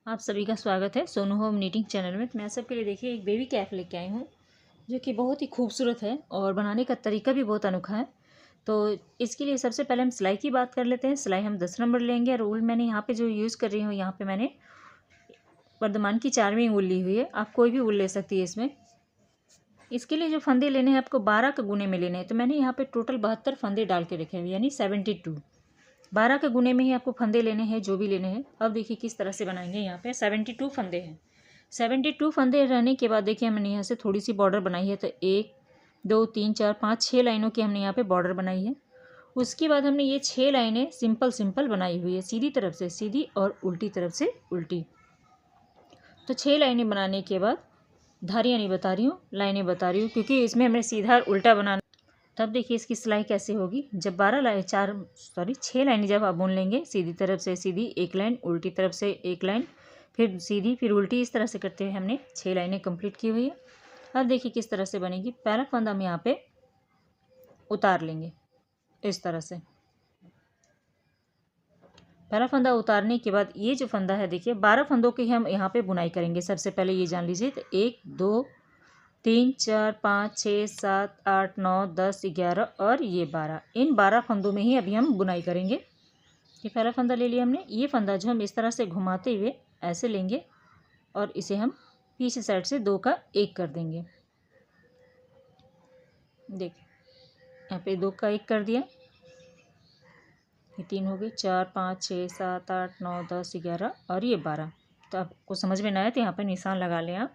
आप सभी का स्वागत है सोनू होम नीटिंग चैनल में। मैं सबके लिए देखिए एक बेबी कैप लेके आई हूँ जो कि बहुत ही खूबसूरत है और बनाने का तरीका भी बहुत अनोखा है। तो इसके लिए सबसे पहले हम सिलाई की बात कर लेते हैं। सिलाई हम 10 नंबर लेंगे और ऊल मैंने यहाँ पे जो यूज़ कर रही हूँ, यहाँ पे मैंने वर्धमान की 4वीं ऊल ली हुई है। आप कोई भी ऊल ले सकती है इसमें। इसके लिए जो फंदे लेने हैं आपको 12 के गुने में लेने हैं। तो मैंने यहाँ पे टोटल 72 फंदे डाल के रखे हुए, यानी 72। 12 के गुने में ही आपको फंदे लेने हैं, जो भी लेने हैं। अब देखिए किस तरह से बनाएंगे। यहाँ पे 72 फंदे हैं। 72 फंदे रहने के बाद देखिए हमने यहाँ से थोड़ी सी बॉर्डर बनाई है। तो 1 2 3 4 5 6 लाइनों की हमने यहाँ पे बॉर्डर बनाई है। उसके बाद हमने ये 6 लाइनें सिंपल सिंपल बनाई हुई है, सीधी तरफ से सीधी और उल्टी तरफ से उल्टी। तो 6 लाइनें बनाने के बाद धारियाँ नहीं बता रही हूँ, लाइनें बता रही हूँ, क्योंकि इसमें हमें सीधा और उल्टा बनाना। तब देखिए इसकी सिलाई कैसे होगी। जब 6 लाइनें जब आप बुन लेंगे, सीधी तरफ से सीधी एक लाइन, उल्टी तरफ से एक लाइन, फिर सीधी फिर उल्टी, इस तरह से करते हुए हमने 6 लाइनें कंप्लीट की हुई है। अब देखिए किस तरह से बनेगी। पहला फंदा हम यहाँ पे उतार लेंगे इस तरह से। पहला फंदा उतारने के बाद ये जो फंदा है देखिए 12 फंदों की हम यहाँ पे बुनाई करेंगे। सबसे पहले ये जान लीजिए। तो 1 2 3 4 5 6 7 8 9 10 11 और ये 12, इन 12 फंदों में ही अभी हम बुनाई करेंगे। ये पहला फंदा ले लिया हमने। ये फंदा जो हम इस तरह से घुमाते हुए ऐसे लेंगे और इसे हम पीछे साइड से 2 का 1 कर देंगे। देखिए यहाँ पे 2 का 1 कर दिया। ये 3 हो गए, 4 5 6 7 8 9 10 11 और ये 12। तो आपको समझ में ना आए तो यहाँ पर निशान लगा लें आप।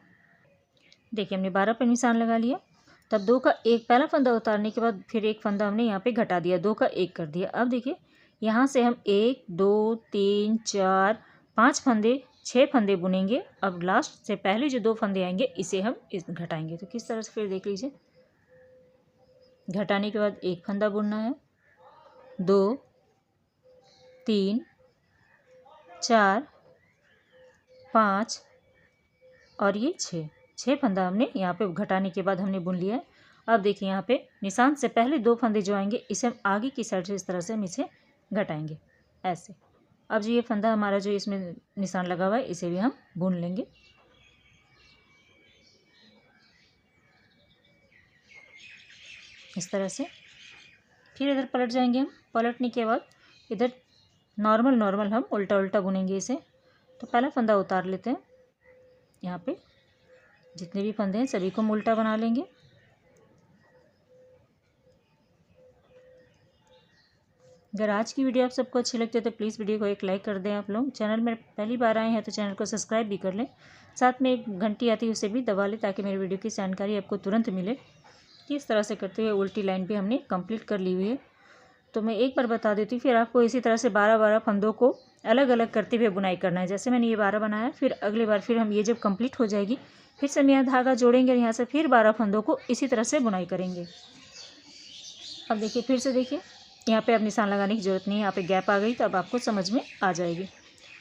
देखिए हमने 12 पर निशान लगा लिया। तब 2 का 1 पहला फंदा उतारने के बाद फिर एक फंदा हमने यहाँ पे घटा दिया, 2 का 1 कर दिया। अब देखिए यहाँ से हम 1 2 3 4 5 फंदे 6 फंदे बुनेंगे। अब लास्ट से पहले जो 2 फंदे आएंगे इसे हम घटाएंगे। तो किस तरह से फिर देख लीजिए। घटाने के बाद एक फंदा बुनना है, 2 3 4 5 और ये 6 फंदा हमने यहाँ पे घटाने के बाद हमने बुन लिया है। अब देखिए यहाँ पे निशान से पहले 2 फंदे जो आएंगे इसे हम आगे की साइड से इस तरह से हम इसे घटाएंगे ऐसे। अब जो ये फंदा हमारा जो इसमें निशान लगा हुआ है इसे भी हम बुन लेंगे इस तरह से। फिर इधर पलट जाएंगे हम। पलटने के बाद इधर नॉर्मल हम उल्टा उल्टा बुनेंगे इसे। तो पहला फंदा उतार लेते हैं। यहाँ पे जितने भी फंदे हैं सभी को हम उल्टा बना लेंगे। अगर आज की वीडियो आप सबको अच्छी लगती है तो प्लीज़ वीडियो को एक लाइक कर दें। आप लोग चैनल में पहली बार आए हैं तो चैनल को सब्सक्राइब भी कर लें। साथ में एक घंटी आती है उसे भी दबा लें ताकि मेरी वीडियो की जानकारी आपको तुरंत मिले। इस तरह से करते हुए उल्टी लाइन भी हमने कंप्लीट कर ली हुई है। तो मैं एक बार बता देती हूँ, फिर आपको इसी तरह से 12 फंदों को अलग अलग करते हुए बुनाई करना है। जैसे मैंने ये 12 बनाया, फिर अगली बार फिर हम ये जब कंप्लीट हो जाएगी फिर से हम यहाँ धागा जोड़ेंगे और यहाँ से फिर 12 फंदों को इसी तरह से बुनाई करेंगे। अब देखिए फिर से देखिए यहाँ पे अब निशान लगाने की ज़रूरत नहीं है। यहाँ पे गैप आ गई तो अब आपको समझ में आ जाएगी।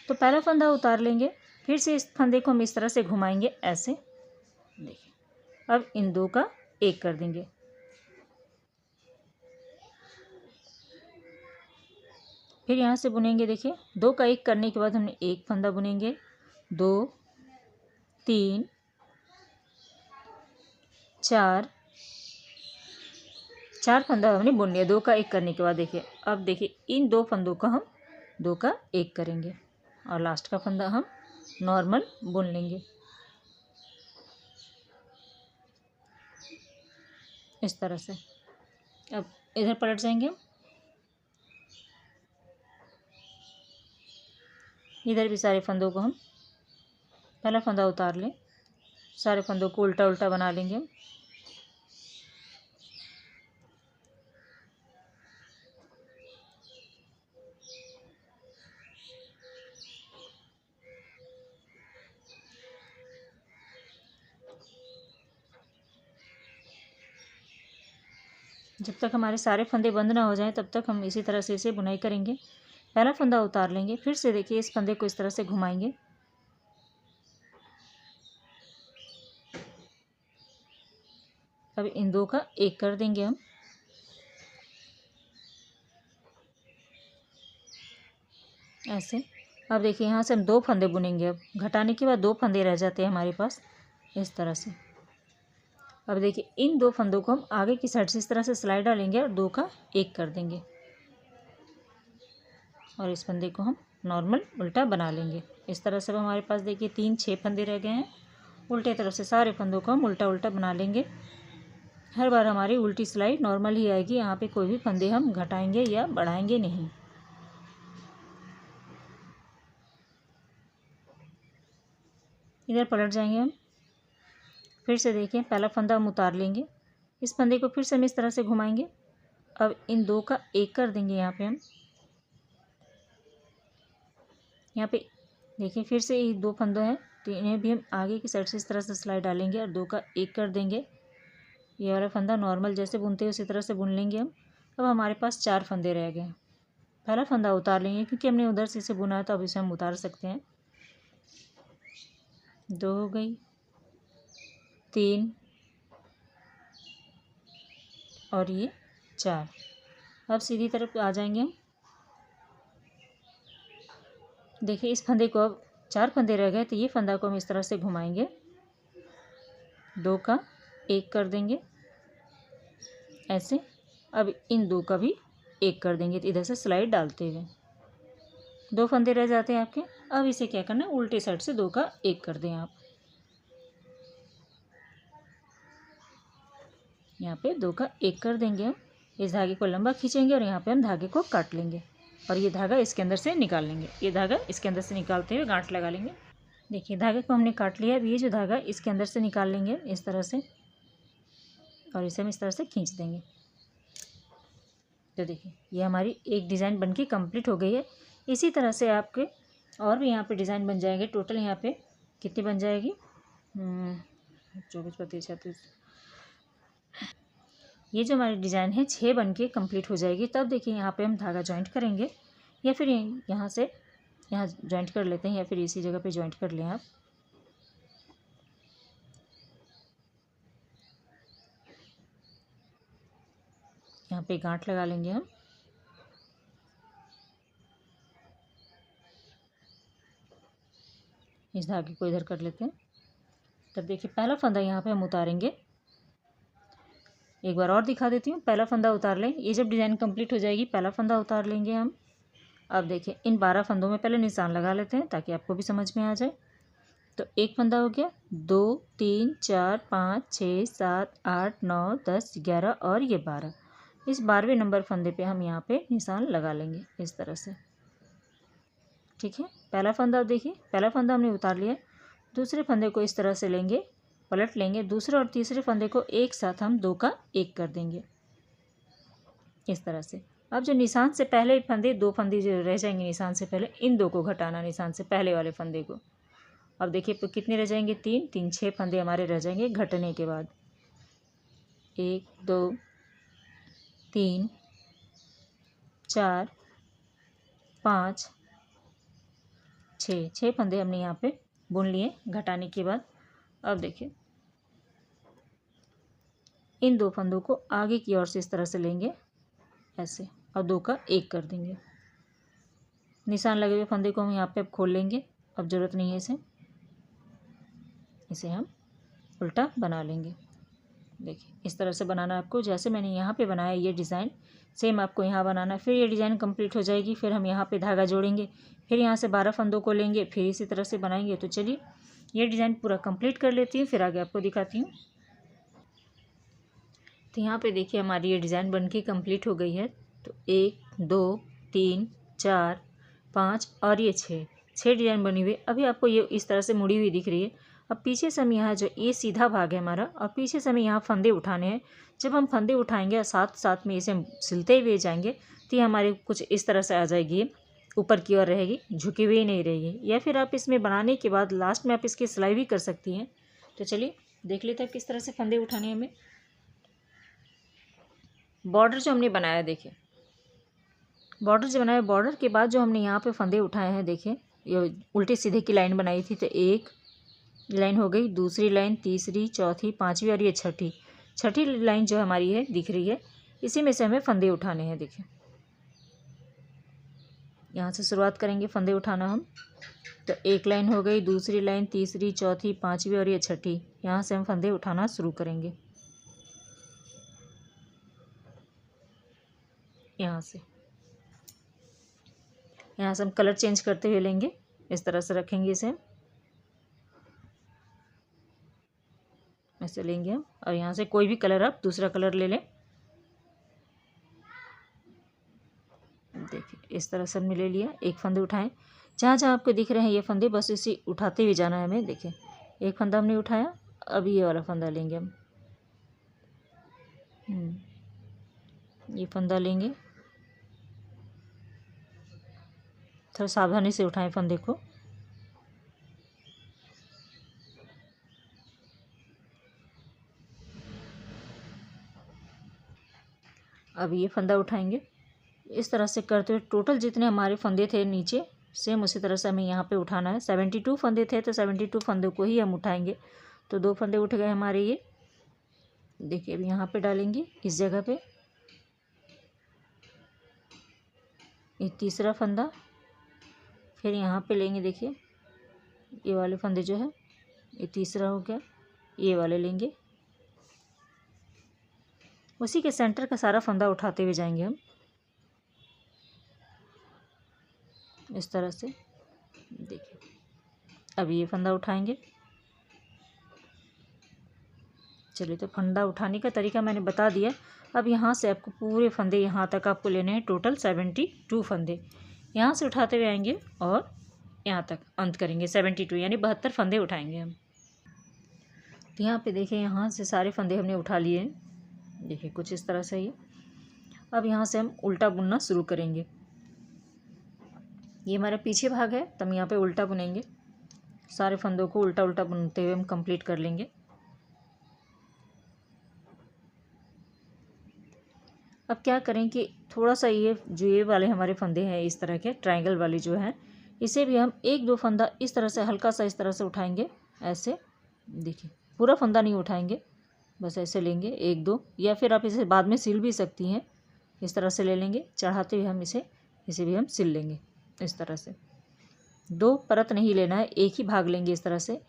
तो पहला फंदा उतार लेंगे, फिर से इस फंदे को हम इस तरह से घुमाएंगे ऐसे। देखिए अब इन 2 का 1 कर देंगे। फिर यहाँ से बुनेंगे। देखिए 2 का 1 करने के बाद हमने एक फंदा बुनेंगे, 2 3 4 फंदा हमने बुन लिया 2 का 1 करने के बाद। देखिए अब देखिए इन 2 फंदों का हम 2 का 1 करेंगे और लास्ट का फंदा हम नॉर्मल बुन लेंगे इस तरह से। अब इधर पलट जाएंगे। इधर भी सारे फंदों को हम पहला फंदा उतार लें, सारे फंदों को उल्टा उल्टा बना लेंगे। जब तक हमारे सारे फंदे बंद ना हो जाएं तब तक हम इसी तरह से इसे बुनाई करेंगे। पहला फंदा उतार लेंगे, फिर से देखिए इस फंदे को इस तरह से घुमाएंगे। अब इन 2 का 1 कर देंगे हम ऐसे। अब देखिए यहाँ से हम 2 फंदे बुनेंगे। अब घटाने के बाद 2 फंदे रह जाते हैं हमारे पास इस तरह से। अब देखिए इन 2 फंदों को हम आगे की साइड से इस तरह से सिलाई डालेंगे और 2 का 1 कर देंगे और इस फंदे को हम नॉर्मल उल्टा बना लेंगे। इस तरह से अब हमारे पास देखिए 6 फंदे रह गए हैं। उल्टे तरफ से सारे फंदों को हम उल्टा उल्टा बना लेंगे। हर बार हमारी उल्टी सिलाई नॉर्मल ही आएगी, यहाँ पे कोई भी फंदे हम घटाएंगे या बढ़ाएंगे नहीं। इधर पलट जाएंगे हम, फिर से देखिए पहला फंदा हम उतार लेंगे। इस फंदे को फिर से हम इस तरह से घुमाएंगे। अब इन 2 का 1 कर देंगे। यहाँ पे हम यहाँ पे देखिए फिर से ये 2 फंदे हैं तो इन्हें भी हम आगे की साइड से इस तरह से सिलाई डालेंगे और 2 का 1 कर देंगे। ये वाला फंदा नॉर्मल जैसे बुनते हैं उसी तरह से बुन लेंगे हम। अब हमारे पास 4 फंदे रह गए। पहला फंदा उतार लेंगे क्योंकि हमने उधर से इसे बुना है तो अब इसे हम उतार सकते हैं। 2 हो गई, 3 और ये 4। अब सीधी तरफ आ जाएंगे हम। देखिए इस फंदे को अब 4 फंदे रह गए तो ये फंदा को हम इस तरह से घुमाएंगे, 2 का 1 कर देंगे ऐसे। अब इन 2 का भी 1 कर देंगे तो इधर से स्लाइड डालते हुए 2 फंदे रह जाते हैं आपके। अब इसे क्या करना है, उल्टे साइड से 2 का 1 कर दें आप। यहाँ पे 2 का 1 कर देंगे हम। इस धागे को लंबा खींचेंगे और यहाँ पे हम धागे को काट लेंगे और ये धागा इसके अंदर से निकाल लेंगे। ये धागा इसके अंदर से निकालते हुए गांठ लगा लेंगे। देखिए धागे को हमने काट लिया। अब ये जो धागा इसके अंदर से निकाल लेंगे इस तरह से और इसे हम इस तरह से खींच देंगे। तो देखिए ये हमारी एक डिज़ाइन बनके कंप्लीट हो गई है। इसी तरह से आपके और भी यहाँ पे डिज़ाइन बन जाएंगे। टोटल यहाँ पे कितनी बन जाएगी, 24, 25, 36। ये जो हमारी डिज़ाइन है 6 बन के कम्प्लीट हो जाएगी। तब देखिए यहाँ पे हम धागा जॉइंट करेंगे या फिर यहाँ से यहाँ जॉइंट कर लेते हैं या फिर इसी जगह पे जॉइंट कर लें आप। यहाँ पे गांठ लगा लेंगे हम। इस धागे को इधर कर लेते हैं। तब देखिए पहला फंदा यहाँ पे हम उतारेंगे। एक बार और दिखा देती हूँ। पहला फंदा उतार लें। ये जब डिज़ाइन कंप्लीट हो जाएगी पहला फंदा उतार लेंगे हम। अब देखिए इन 12 फंदों में पहले निशान लगा लेते हैं ताकि आपको भी समझ में आ जाए। तो एक फंदा हो गया, 2, 3, 4, 5, 6, 7, 8, 9, 10, 11 और ये 12। इस 12वें नंबर फंदे पे हम यहाँ पे निशान लगा लेंगे इस तरह से। ठीक है, पहला फंदा देखिए, पहला फंदा हमने उतार लिया। दूसरे फंदे को इस तरह से लेंगे, पलट लेंगे। दूसरे और तीसरे फंदे को एक साथ हम 2 का 1 कर देंगे इस तरह से। अब जो निशान से पहले फंदे 2 फंदे जो रह जाएंगे निशान से पहले, इन 2 को घटाना निशान से पहले वाले फंदे को। अब देखिए कितने रह जाएंगे, 3, 3, 6 फंदे हमारे रह जाएंगे घटने के बाद। 1, 2, 3, 4, 5, 6 फंदे हमने यहाँ पे बुन लिए घटाने के बाद। अब देखिए इन 2 फंदों को आगे की ओर से इस तरह से लेंगे ऐसे और 2 का 1 कर देंगे। निशान लगे हुए फंदे को हम यहाँ पे अब खोल लेंगे। अब ज़रूरत नहीं है इसे हम उल्टा बना लेंगे। देखिए इस तरह से बनाना आपको, जैसे मैंने यहाँ पे बनाया ये डिज़ाइन सेम आपको यहाँ बनाना। फिर ये डिज़ाइन कंप्लीट हो जाएगी। फिर हम यहाँ पे धागा जोड़ेंगे, फिर यहाँ से 12 फंदों को लेंगे, फिर इसी तरह से बनाएंगे। तो चलिए ये डिज़ाइन पूरा कंप्लीट कर लेती हूँ, फिर आगे आपको दिखाती हूँ। तो यहाँ पे देखिए हमारी ये डिज़ाइन बनके कंप्लीट हो गई है। तो 1, 2, 3, 4, 5 और ये 6 डिज़ाइन बनी हुई। अभी आपको ये इस तरह से मुड़ी हुई दिख रही है। अब पीछे से हम यहाँ जो ये सीधा भाग है हमारा, और पीछे से हमें यहाँ फंदे उठाने हैं। जब हम फंदे उठाएंगे और साथ साथ में इसे हम सिलते हुए जाएंगे तो ये हमारे कुछ इस तरह से आ जाएगी, ऊपर की ओर रहेगी, झुकी हुई नहीं रहेगी। या फिर आप इसमें बनाने के बाद लास्ट में आप इसकी सिलाई भी कर सकती हैं। तो चलिए देख लेते हैं किस तरह से फंदे उठाने हैं हमें। बॉर्डर जो हमने बनाया, देखिए बॉर्डर जो बनाया, बॉर्डर के बाद जो हमने यहाँ पे फंदे उठाए हैं, देखिए ये उल्टे सीधे की लाइन बनाई थी। तो एक लाइन हो गई, दूसरी लाइन, तीसरी, चौथी, 5वीं और ये छठी लाइन जो हमारी है दिख रही है। इसी में से हमें फंदे उठाने हैं। देखिए यहाँ से शुरुआत करेंगे फंदे उठाना हम। तो एक लाइन हो गई, दूसरी लाइन, तीसरी, चौथी, पांचवी और ये छठी। यहाँ से हम फंदे उठाना शुरू करेंगे। यहाँ से हम कलर चेंज करते हुए लेंगे, इस तरह से रखेंगे इसे, ऐसे लेंगे हम। और यहाँ से कोई भी कलर आप दूसरा कलर ले लें। देखिए इस तरह से हमने ले लिया। एक फंदे उठाएं, जहाँ जहाँ आपको दिख रहे हैं ये फंदे, बस इसी उठाते हुए जाना है हमें। देखिए एक फंदा हमने उठाया, अब ये वाला फंदा लेंगे हम। ये फंदा लेंगे, थोड़ा सावधानी से उठाएं फंदे को। अब ये फंदा उठाएंगे। इस तरह से करते हुए टोटल जितने हमारे फंदे थे नीचे, सेम उसी तरह से हमें यहाँ पे उठाना है। 72 फंदे थे तो 72 फंदों को ही हम उठाएंगे। तो 2 फंदे उठ गए हमारे ये। देखिए अब यहाँ पे डालेंगे इस जगह पे ये तीसरा फंदा, फिर यहाँ पे लेंगे। देखिए ये वाले फंदे जो है, ये तीसरा हो गया, ये वाले लेंगे। उसी के सेंटर का सारा फंदा उठाते हुए जाएंगे हम, इस तरह से। देखिए अब ये फंदा उठाएंगे। चलिए, तो फंदा उठाने का तरीका मैंने बता दिया। अब यहाँ से आपको पूरे फंदे यहाँ तक आपको लेने हैं, टोटल 72 फंदे। यहाँ से उठाते हुए आएंगे और यहाँ तक अंत करेंगे। 72 यानी 72 फंदे उठाएंगे हम। तो यहाँ पे देखिए, यहाँ से सारे फंदे हमने उठा लिए हैं। देखिए कुछ इस तरह से ही। अब यहाँ से हम उल्टा बुनना शुरू करेंगे। ये हमारा पीछे भाग है, तो हम यहाँ पे उल्टा बुनेंगे। सारे फंदों को उल्टा उल्टा बुनते हुए हम कंप्लीट कर लेंगे। अब क्या करें कि थोड़ा सा ये वाले हमारे फंदे हैं, इस तरह के ट्रायंगल वाले जो हैं, इसे भी हम 1-2 फंदा इस तरह से हल्का सा इस तरह से उठाएंगे, ऐसे। देखिए पूरा फंदा नहीं उठाएंगे, बस ऐसे लेंगे 1-2, या फिर आप इसे बाद में सिल भी सकती हैं। इस तरह से ले लेंगे, चढ़ाते हुए हम इसे भी हम सिल लेंगे। इस तरह से 2 परत नहीं लेना है, एक ही भाग लेंगे इस तरह से।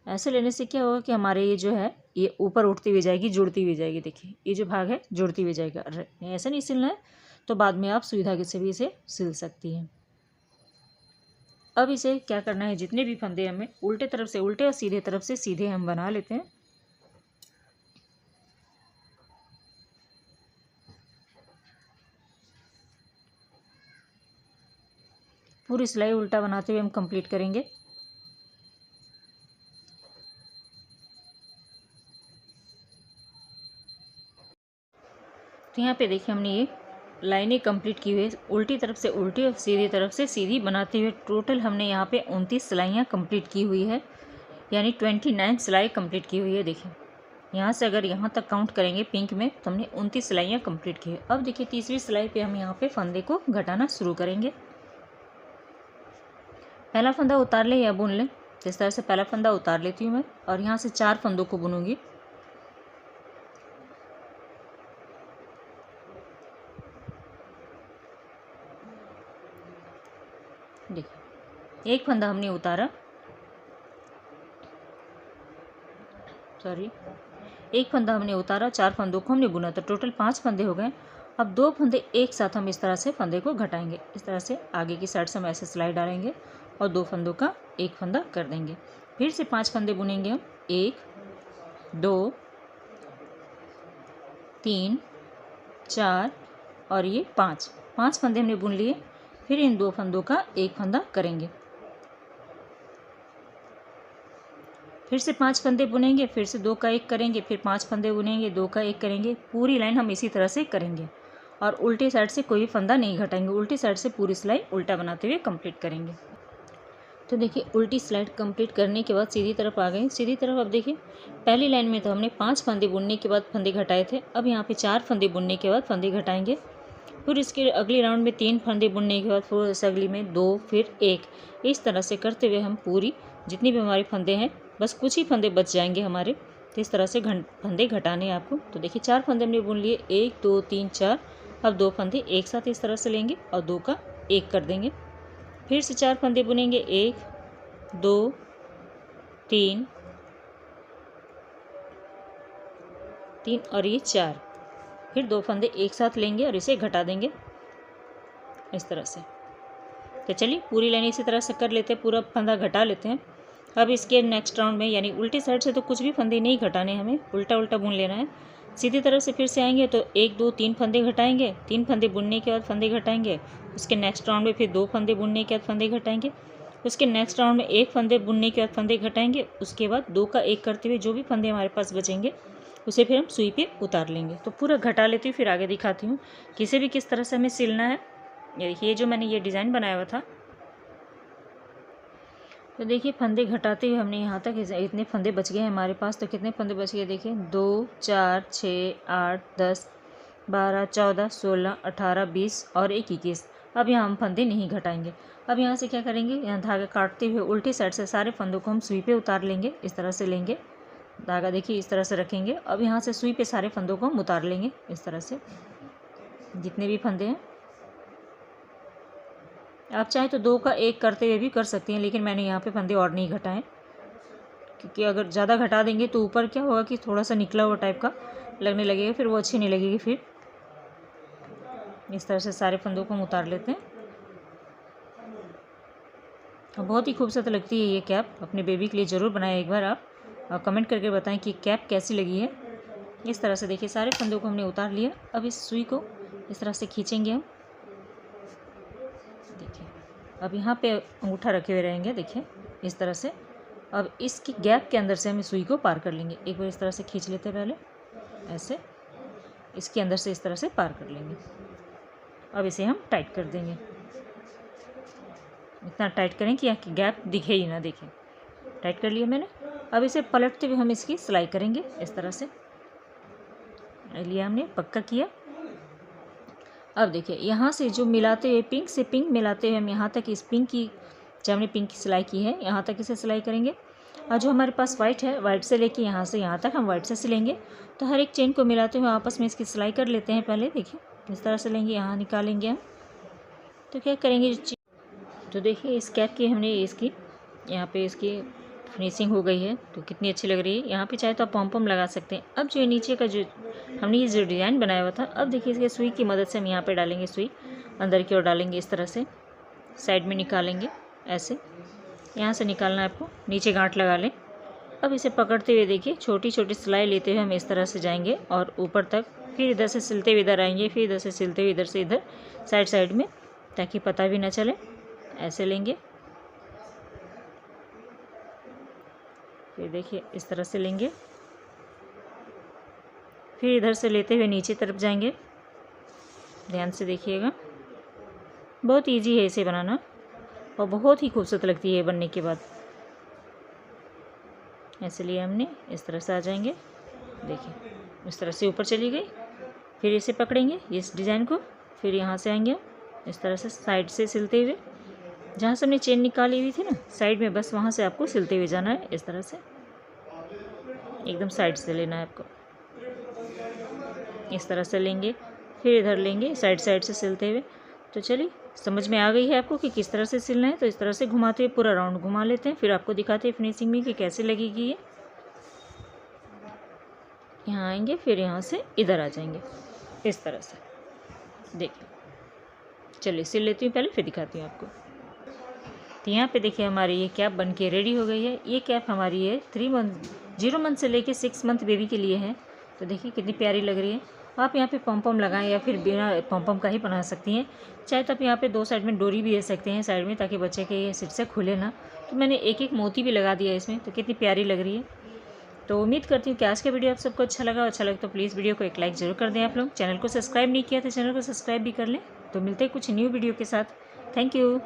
ऐसे लेने से क्या होगा कि हमारे ये जो है ये ऊपर उठती हुई जाएगी, जुड़ती हुई जाएगी। देखिए ये जो भाग है जुड़ती हुई जाएगा। ऐसे नहीं सिलना है, तो बाद में आप सुई धागे से भी इसे सिल सकती हैं। अब इसे क्या करना है, जितने भी फंदे हमें उल्टे तरफ से उल्टे और सीधे तरफ से सीधे हम बना लेते हैं। पूरी सिलाई उल्टा बनाते हुए हम कंप्लीट करेंगे। तो यहाँ पे देखिए हमने ये लाइनें कंप्लीट की हुई है, उल्टी तरफ से उल्टी और सीधी तरफ से सीधी बनाते हुए। टोटल हमने यहाँ पे 29 सिलाइयाँ कंप्लीट की हुई है, यानी 29 सिलाई कंप्लीट की हुई है। देखिए यहाँ से अगर यहाँ तक काउंट करेंगे पिंक में, तो हमने 29 सिलाइयाँ कंप्लीट की है। अब देखिए तीसरी सिलाई पे हम यहाँ पे फंदे को घटाना शुरू करेंगे। पहला फंदा उतार लें या बुन लें, तो इस तरह से पहला फंदा उतार लेती हूँ मैं, और यहाँ से 4 फंदों को बुनूंगी। देखिए एक फंदा हमने उतारा, एक फंदा हमने उतारा, 4 फंदों को हमने बुना, तो टोटल 5 फंदे हो गए। अब 2 फंदे एक साथ हम इस तरह से फंदे को घटाएंगे। इस तरह से आगे की साइड से हम ऐसे सिलाई डालेंगे और 2 फंदों का एक फंदा कर देंगे। फिर से 5 फंदे बुनेंगे हम, 1 2 3 4 और ये 5 फंदे हमने बुन लिए। फिर इन 2 फंदों का एक फंदा करेंगे, फिर से 5 फंदे बुनेंगे, फिर से 2 का 1 करेंगे, फिर 5 फंदे बुनेंगे, 2 का 1 करेंगे। पूरी लाइन हम इसी तरह से करेंगे और उल्टी साइड से कोई फंदा नहीं घटाएंगे। उल्टी साइड से पूरी सिलाई उल्टा बनाते हुए कंप्लीट करेंगे। तो देखिए उल्टी स्लाइड कंप्लीट करने के बाद सीधी तरफ आ गए। सीधी तरफ अब देखिए पहली लाइन में तो हमने 5 फंदे बुनने के बाद फंदे घटाए थे, अब यहाँ पे 4 फंदे बुनने के बाद फंदे घटाएंगे। फिर इसके अगली राउंड में 3 फंदे बुनने के बाद फिर इस अगली में 2 फिर 1, इस तरह से करते हुए हम पूरी जितनी भी हमारे फंदे हैं, बस कुछ ही फंदे बच जाएंगे हमारे। तो इस तरह से फंदे घटाने हैं आपको। तो देखिए 4 फंदे हमने बुन लिए, 1 2 3 4। अब 2 फंदे एक साथ इस तरह से लेंगे और 2 का एक कर देंगे। फिर से 4 फंदे बुनेंगे, 1 2 3 और ये 4। फिर 2 फंदे एक साथ लेंगे और इसे घटा देंगे इस तरह से। तो चलिए पूरी लाइन इसी तरह से कर लेते हैं, पूरा फंदा घटा लेते हैं। अब इसके नेक्स्ट राउंड में यानी उल्टी साइड से तो कुछ भी फंदे नहीं घटाने, हमें उल्टा उल्टा बुन लेना है। सीधी तरह से फिर से आएंगे तो 1 2 3 फंदे घटाएंगे, 3 फंदे बुनने के बाद फंदे घटाएंगे। उसके नेक्स्ट राउंड में फिर 2 फंदे बुनने के बाद फंदे घटाएंगे। उसके नेक्स्ट राउंड में 1 फंदे बुनने के बाद फंदे घटाएंगे। उसके बाद 2 का 1 करते हुए जो भी फंदे हमारे पास बचेंगे उसे फिर हम सुई पे उतार लेंगे। तो पूरा घटा लेती हूँ, फिर आगे दिखाती हूँ किसे भी किस तरह से हमें सिलना है। ये जो मैंने ये डिज़ाइन बनाया हुआ था, तो देखिए फंदे घटाते हुए हमने यहाँ तक इतने फंदे बच गए हैं हमारे पास। तो कितने फंदे बच गए देखिए, 2 4 6 8 10 12 14 16 18 20 और 21। अब यहाँ हम फंदे नहीं घटाएंगे। अब यहाँ से क्या करेंगे, यहाँ धागा काटते हुए उल्टी साइड से सारे फंदों को हम सुई पे उतार लेंगे। इस तरह से लेंगे धागा, देखिए इस तरह से रखेंगे। अब यहाँ से सुई पे सारे फंदों को हम उतार लेंगे इस तरह से, जितने भी फंदे हैं। आप चाहे तो 2 का 1 करते हुए भी कर सकती हैं, लेकिन मैंने यहाँ पे फंदे और नहीं घटाएं, क्योंकि अगर ज़्यादा घटा देंगे तो ऊपर क्या होगा कि थोड़ा सा निकला हुआ टाइप का लगने लगेगा, फिर वो अच्छी नहीं लगेगी। फिर इस तरह से सारे फंदों को हम उतार लेते हैं। बहुत ही खूबसूरत लगती है ये कैप। अपने बेबी के लिए ज़रूर बनाएं एक बार आप, और कमेंट करके बताएं कि कैप कैसी लगी है। इस तरह से देखिए सारे फंदों को हमने उतार लिया। अब इस सुई को इस तरह से खींचेंगे हम, देखिए अब यहाँ पे अंगूठा रखे हुए रहेंगे, देखिए इस तरह से। अब इसकी गैप के अंदर से हम इस सुई को पार कर लेंगे। एक बार इस तरह से खींच लेते हैं, पहले ऐसे इसके अंदर से इस तरह से पार कर लेंगे। अब इसे हम टाइट कर देंगे, इतना टाइट करें कि यहाँ की गैप दिखे ही ना, देखें टाइट कर लिया मैंने। अब इसे पलटते हुए हम इसकी सिलाई करेंगे इस तरह से। लिया हमने, पक्का किया। अब देखिए यहाँ से जो मिलाते हुए पिंक से पिंक मिलाते हुए हम यहाँ तक इस पिंक की, जब हमने पिंक की सिलाई की है यहाँ तक इसे सिलाई करेंगे। और जो हमारे पास वाइट है, वाइट से लेके यहाँ से यहाँ तक हम वाइट से सिलेंगे। तो हर एक चेन को मिलाते हुए आपस में इसकी सिलाई कर लेते हैं। पहले देखिए इस तरह से लेंगे, यहाँ निकालेंगे हम। तो क्या करेंगे, तो देखिए इस कैप की हमने इसकी यहाँ पे इसकी फिनिशिंग हो गई है, तो कितनी अच्छी लग रही है। यहाँ पे चाहे तो आप पॉम पॉम लगा सकते हैं। अब जो नीचे का जो हमने ये जो डिज़ाइन बनाया हुआ था, अब देखिए इसके सुई की मदद से हम यहाँ पे डालेंगे, सुई अंदर की ओर डालेंगे इस तरह से, साइड में निकालेंगे ऐसे। यहाँ से निकालना है आपको, नीचे गांठ लगा लें। अब इसे पकड़ते हुए देखिए छोटी छोटी सिलाई लेते हुए हम इस तरह से जाएंगे और ऊपर तक, फिर इधर से सिलते हुए इधर आएंगे, फिर इधर से सिलते हुए इधर से इधर साइड में, ताकि पता भी ना चले। ऐसे लेंगे, फिर देखिए इस तरह से लेंगे, फिर इधर से लेते हुए नीचे तरफ जाएंगे। ध्यान से देखिएगा, बहुत इजी है इसे बनाना और बहुत ही खूबसूरत लगती है बनने के बाद। ऐसे लिए हमने, इस तरह से आ जाएंगे, देखिए इस तरह से ऊपर चली गई। फिर इसे पकड़ेंगे इस डिज़ाइन को, फिर यहाँ से आएंगे इस तरह से साइड से सिलते हुए, जहाँ से हमने चेन निकाली हुई थी ना साइड में, बस वहाँ से आपको सिलते हुए जाना है। इस तरह से एकदम साइड से लेना है आपको, इस तरह से लेंगे, फिर इधर लेंगे साइड से सिलते हुए। तो चलिए समझ में आ गई है आपको कि किस तरह से सिलना है। तो इस तरह से घुमाते हुए पूरा राउंड घुमा लेते हैं, फिर आपको दिखाते हैं फिनिशिंग में कि कैसे लगेगी ये। यहाँ आएंगे, फिर यहाँ से इधर आ जाएंगे इस तरह से। देखिए चलिए सिल लेती हूँ पहले, फिर दिखाती हूँ आपको। तो यहाँ पे देखिए हमारी ये कैप बन के रेडी हो गई है। ये कैप हमारी है 0 मंथ से लेके 6 मंथ बेबी के लिए है। तो देखिए कितनी प्यारी लग रही है। आप यहाँ पे पॉम पॉम लगाएं या फिर बिना पॉम पॉम का ही बना सकती हैं। चाहे तो आप यहाँ पे 2 साइड में डोरी भी दे सकते हैं साइड में, ताकि बच्चे के ये सिर से खुले ना। तो मैंने एक एक मोती भी लगा दिया इसमें, तो कितनी प्यारी लग रही है। तो उम्मीद करती हूँ कि आज का वीडियो आप सबको अच्छा लगा। अच्छा लगे तो प्लीज़ वीडियो को एक लाइक ज़रूर कर दें। आप लोग चैनल को सब्सक्राइब नहीं किया तो चैनल को सब्सक्राइब भी कर लें। तो मिलते हैं कुछ न्यू वीडियो के साथ। Thank you.